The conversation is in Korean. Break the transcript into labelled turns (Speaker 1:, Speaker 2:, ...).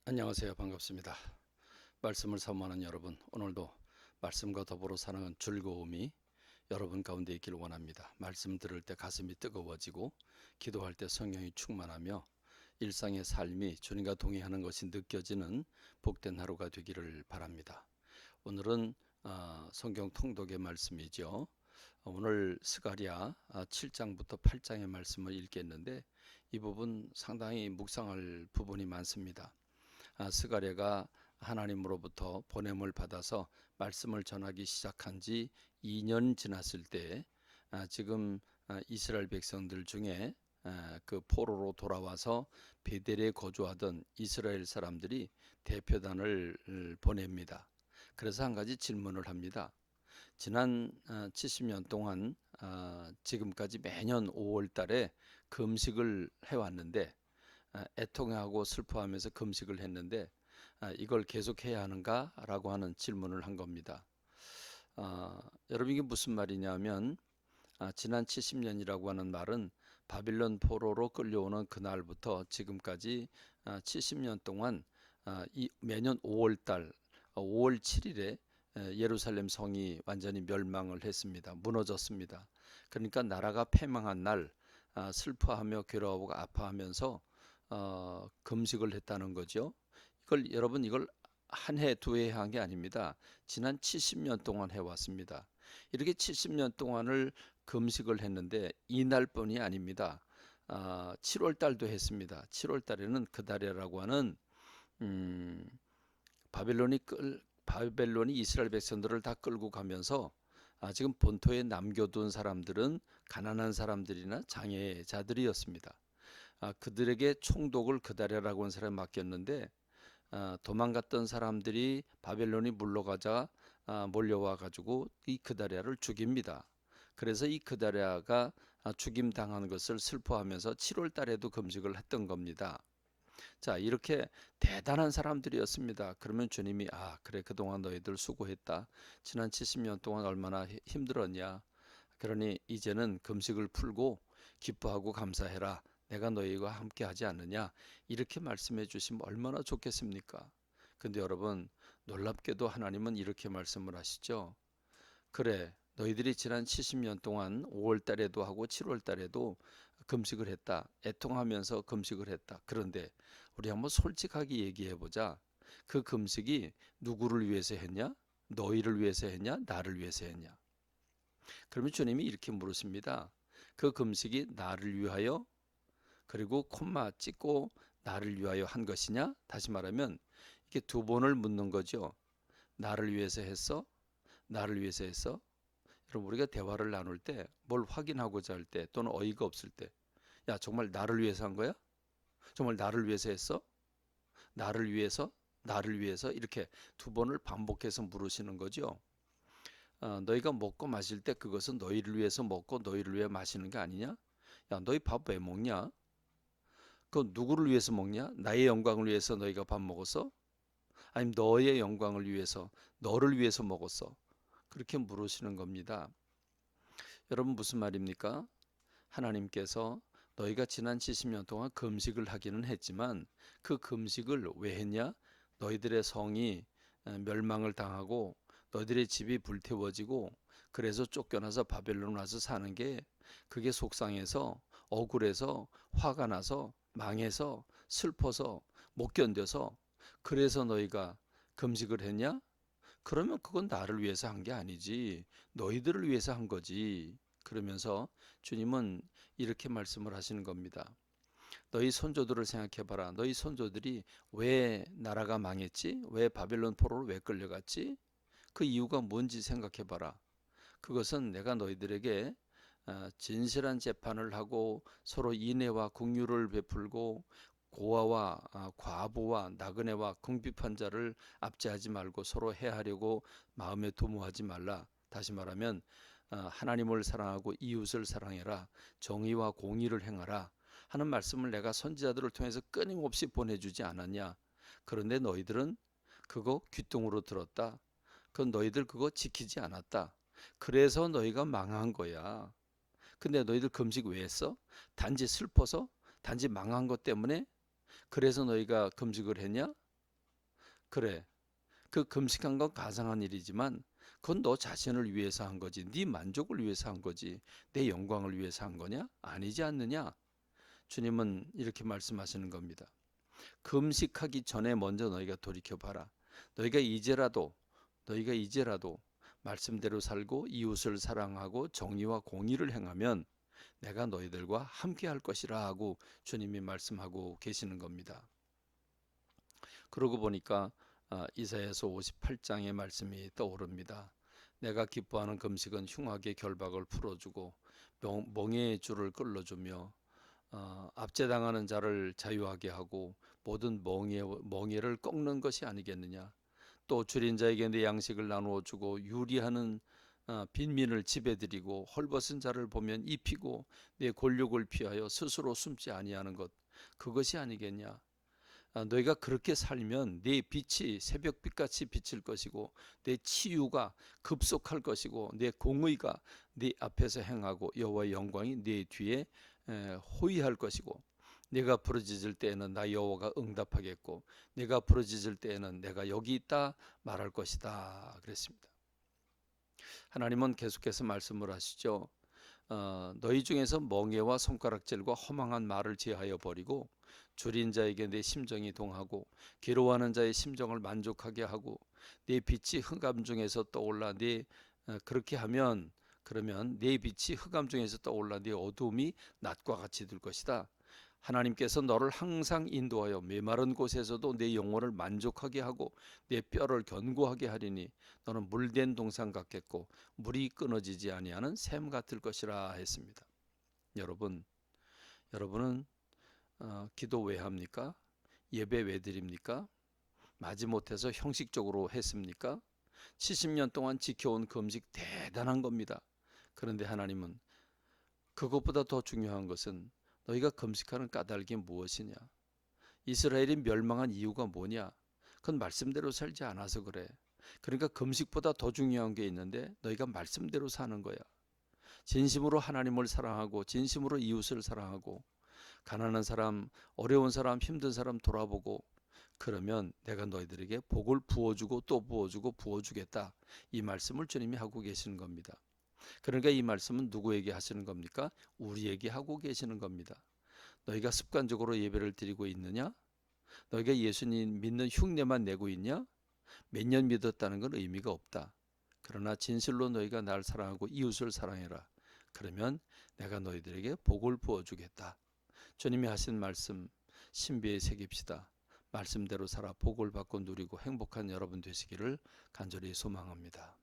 Speaker 1: 안녕하세요. 반갑습니다. 말씀을 사모하는 여러분, 오늘도 말씀과 더불어 사랑하는 즐거움이 여러분 가운데 있기를 원합니다. 말씀 들을 때 가슴이 뜨거워지고 기도할 때 성령이 충만하며 일상의 삶이 주님과 동행하는 것이 느껴지는 복된 하루가 되기를 바랍니다. 오늘은 성경 통독의 말씀이죠. 오늘 스가랴 7장부터 8장의 말씀을 읽겠는데 이 부분 상당히 묵상할 부분이 많습니다. 스가랴가 하나님으로부터 보냄을 받아서 말씀을 전하기 시작한 지 2년 지났을 때 지금 이스라엘 백성들 중에 그 포로로 돌아와서 베델에 거주하던 이스라엘 사람들이 대표단을 보냅니다. 그래서 한 가지 질문을 합니다. 지난 70년 동안 지금까지 매년 5월 달에 금식을 해왔는데 애통하고 슬퍼하면서 금식을 했는데 이걸 계속해야 하는가라고 하는 질문을 한 겁니다. 여러분 이게 무슨 말이냐면 지난 70년이라고 하는 말은 바빌론 포로로 끌려오는 그날부터 지금까지 70년 동안 매년 5월 달 5월 7일에 예루살렘 성이 완전히 멸망을 했습니다. 무너졌습니다. 그러니까 나라가 패망한 날 슬퍼하며 괴로워하고 아파하면서 금식을 했다는 거죠. 이걸 한 해, 두 해 한 게 아닙니다. 지난 70년 동안 해왔습니다. 이렇게 70년 동안을 금식을 했는데 이날뿐이 아닙니다. 7월 달도 했습니다. 7월 달에는 그다레라고 하는 음, 바벨론이 이스라엘 백성들을 다 끌고 가면서 지금 본토에 남겨둔 사람들은 가난한 사람들이나 장애자들이었습니다. 그들에게 총독을 그다레라고 하는 사람이 맡겼는데 도망갔던 사람들이 바벨론이 물러가자 몰려와 가지고 이 그다랴를 죽입니다. 그래서 이 그다랴가 죽임 당한 것을 슬퍼하면서 7월 달에도 금식을 했던 겁니다. 자, 이렇게 대단한 사람들이었습니다. 그러면 주님이 그래 그동안 너희들 수고했다. 지난 70년 동안 얼마나 힘들었냐. 그러니 이제는 금식을 풀고 기뻐하고 감사해라. 내가 너희와 함께 하지 않느냐. 이렇게 말씀해 주시면 얼마나 좋겠습니까? 근데 여러분 놀랍게도 하나님은 이렇게 말씀을 하시죠. 그래 너희들이 지난 70년 동안 5월 달에도 하고 7월 달에도 금식을 했다. 애통하면서 금식을 했다. 그런데 우리 한번 솔직하게 얘기해 보자. 그 금식이 누구를 위해서 했냐? 너희를 위해서 했냐? 나를 위해서 했냐? 그러면 주님이 이렇게 물으십니다. 그 금식이 나를 위하여 그리고 콤마 찍고 나를 위하여 한 것이냐? 다시 말하면 이게 두 번을 묻는 거죠. 나를 위해서 했어? 나를 위해서 했어? 여러분 우리가 대화를 나눌 때 뭘 확인하고자 할 때 또는 어이가 없을 때 야 정말 나를 위해서 한 거야? 정말 나를 위해서 했어? 나를 위해서? 나를 위해서? 이렇게 두 번을 반복해서 물으시는 거죠. 너희가 먹고 마실 때 그것은 너희를 위해서 먹고 너희를 위해 마시는 게 아니냐? 야 너희 밥 왜 먹냐? 그 누구를 위해서 먹냐? 나의 영광을 위해서 너희가 밥 먹었어? 아니면 너의 영광을 위해서 너를 위해서 먹었어? 그렇게 물으시는 겁니다. 여러분 무슨 말입니까? 하나님께서 너희가 지난 70년 동안 금식을 하기는 했지만 그 금식을 왜 했냐? 너희들의 성이 멸망을 당하고 너희들의 집이 불태워지고 그래서 쫓겨나서 바벨론 와서 사는 게 그게 속상해서 억울해서 화가 나서 망해서 슬퍼서 못 견뎌서 그래서 너희가 금식을 했냐? 그러면 그건 나를 위해서 한 게 아니지 너희들을 위해서 한 거지. 그러면서 주님은 이렇게 말씀을 하시는 겁니다. 너희 선조들을 생각해봐라. 너희 선조들이 왜 나라가 망했지? 왜 바벨론 포로로 왜 끌려갔지? 그 이유가 뭔지 생각해봐라. 그것은 내가 너희들에게 진실한 재판을 하고 서로 인애와 긍휼을 베풀고 고아와 과부와 나그네와 궁핍한 자를 압제하지 말고 서로 해하려고 마음에 도모하지 말라. 다시 말하면 하나님을 사랑하고 이웃을 사랑해라. 정의와 공의를 행하라. 하는 말씀을 내가 선지자들을 통해서 끊임없이 보내주지 않았냐. 그런데 너희들은 그거 귀뚱으로 들었다. 그건 너희들 그거 지키지 않았다. 그래서 너희가 망한 거야. 근데 너희들 금식 왜 했어? 단지 슬퍼서? 단지 망한 것 때문에? 그래서 너희가 금식을 했냐? 그래, 그 금식한 건 가상한 일이지만 그건 너 자신을 위해서 한 거지. 네 만족을 위해서 한 거지. 내 영광을 위해서 한 거냐? 아니지 않느냐? 주님은 이렇게 말씀하시는 겁니다. 금식하기 전에 먼저 너희가 돌이켜 봐라. 너희가 이제라도 너희가 이제라도 말씀대로 살고 이웃을 사랑하고 정의와 공의를 행하면 내가 너희들과 함께 할 것이라 하고 주님이 말씀하고 계시는 겁니다. 그러고 보니까 이사야서 58장의 말씀이 떠오릅니다. 내가 기뻐하는 금식은 흉악의 결박을 풀어주고 멍에의 줄을 끌어주며 압제당하는 자를 자유하게 하고 모든 멍에를 꺾는 것이 아니겠느냐. 또 줄인 자에게 내 양식을 나누어 주고 유리하는 빈민을 지배드리고 헐벗은 자를 보면 입히고 내 골욕을 피하여 스스로 숨지 아니하는 것, 그것이 아니겠냐. 너희가 그렇게 살면 내 빛이 새벽빛같이 비칠 것이고 내 치유가 급속할 것이고 내 공의가 네 앞에서 행하고 여호와의 영광이 네 뒤에 호위할 것이고 내가 부르짖을 때에는 나 여호와가 응답하겠고 내가 부르짖을 때에는 내가 여기 있다 말할 것이다 그랬습니다. 하나님은 계속해서 말씀을 하시죠. 너희 중에서 멍에와 손가락질과 허망한 말을 제하여 버리고 줄인 자에게 내 심정이 동하고 괴로워하는 자의 심정을 만족하게 하고 내 빛이 흑암 중에서 떠올라 그렇게 하면 그러면 내 빛이 흑암 중에서 떠올라 내 어두움이 낮과 같이 될 것이다. 하나님께서 너를 항상 인도하여 메마른 곳에서도 내 영혼을 만족하게 하고 내 뼈를 견고하게 하리니 너는 물된 동산 같겠고 물이 끊어지지 아니하는 샘 같을 것이라 했습니다. 여러분은 기도 왜 합니까? 예배 왜 드립니까? 마지못해서 형식적으로 했습니까? 70년 동안 지켜온 금식 대단한 겁니다. 그런데 하나님은 그것보다 더 중요한 것은 너희가 금식하는 까닭이 무엇이냐? 이스라엘이 멸망한 이유가 뭐냐? 그건 말씀대로 살지 않아서 그래. 그러니까 금식보다 더 중요한 게 있는데 너희가 말씀대로 사는 거야. 진심으로 하나님을 사랑하고 진심으로 이웃을 사랑하고 가난한 사람, 어려운 사람, 힘든 사람 돌아보고 그러면 내가 너희들에게 복을 부어주고 또 부어주고 부어주겠다. 이 말씀을 주님이 하고 계시는 겁니다. 그러니까 이 말씀은 누구에게 하시는 겁니까? 우리에게 하고 계시는 겁니다. 너희가 습관적으로 예배를 드리고 있느냐? 너희가 예수님 믿는 흉내만 내고 있냐? 몇 년 믿었다는 건 의미가 없다. 그러나 진실로 너희가 날 사랑하고 이웃을 사랑해라. 그러면 내가 너희들에게 복을 부어주겠다. 주님이 하신 말씀 신비에 새깁시다. 말씀대로 살아 복을 받고 누리고 행복한 여러분 되시기를 간절히 소망합니다.